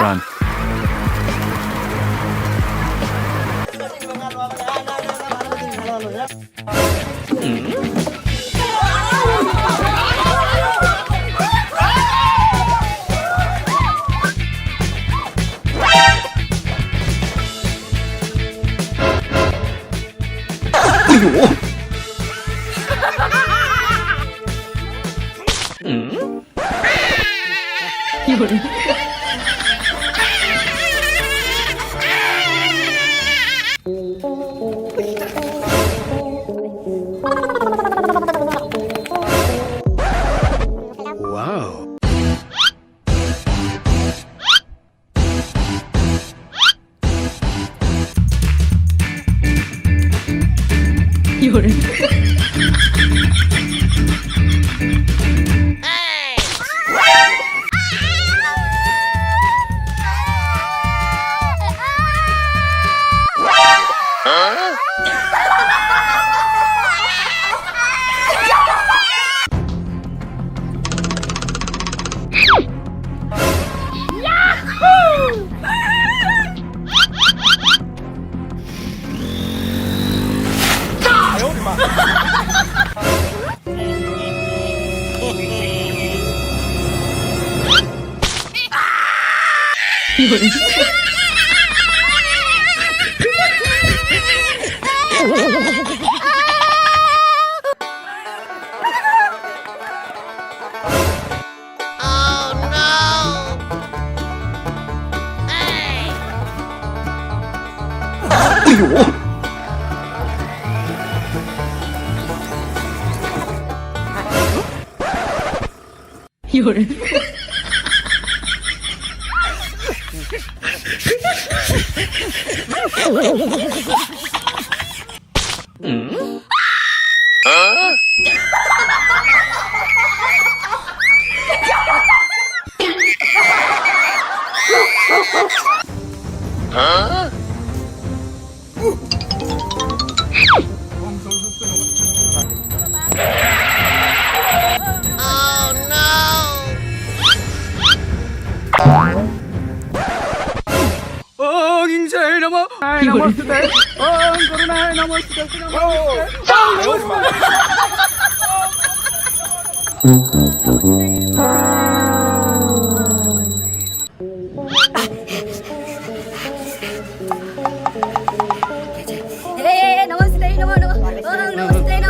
Run. Wow. Om Ingse Namo Namaste. Om Karunaya Namaste. Hey, namaste, namaste,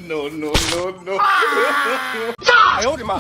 No, no, no, no. 哎呦我的妈！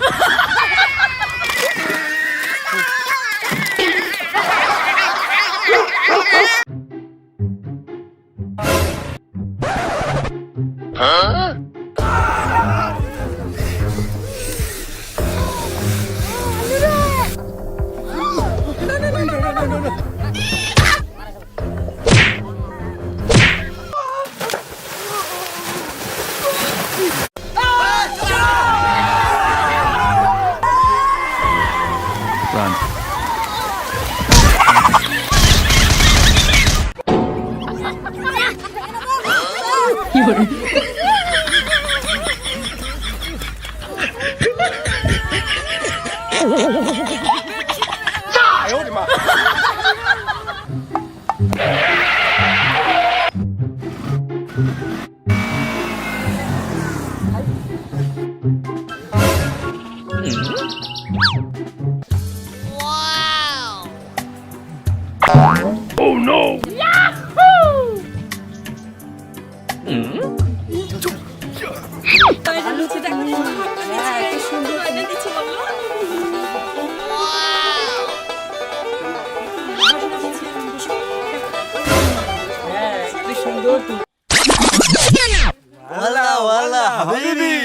Run. 有人， 哎呦我的妈！ والله والله حبيبي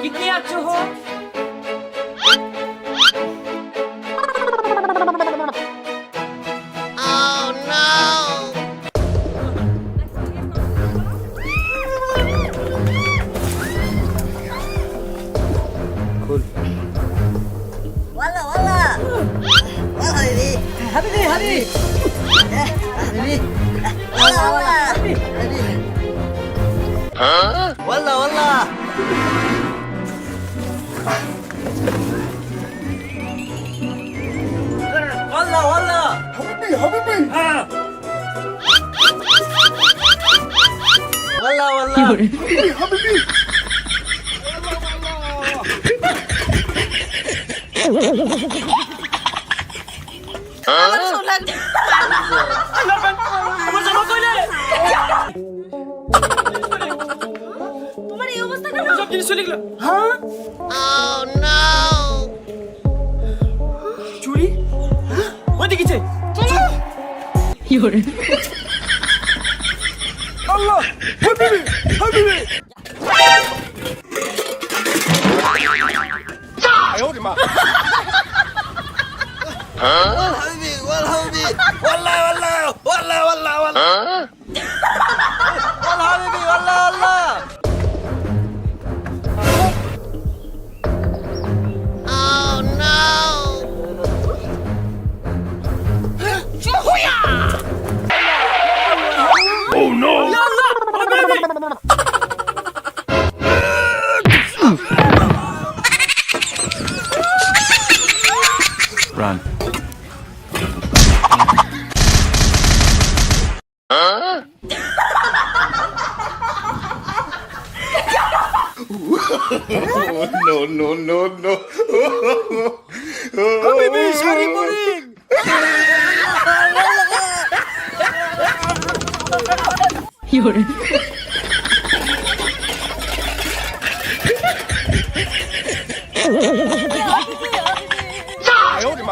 कितने अच्छे हो والله والله والله حبيبي حبيبي حبيبي حبيبي والله والله حبيبي والله والله والله والله حبيبي حبيبي والله 有 والله 人， حبيبي حبيبي তোমার এই অবস্থা কেন সব জিনিস চলে গেল চুরি ওইদিকে গেছে 有人， আল্লাহ হাবিবি হাবিবি哎呦我的妈！ حبيبي والله حبيبي والله والله والله والله والله والله حبيبي والله والله Run. no, no, no, no. হাবিবি শাড়ি পরি有人， 哎呦我的妈！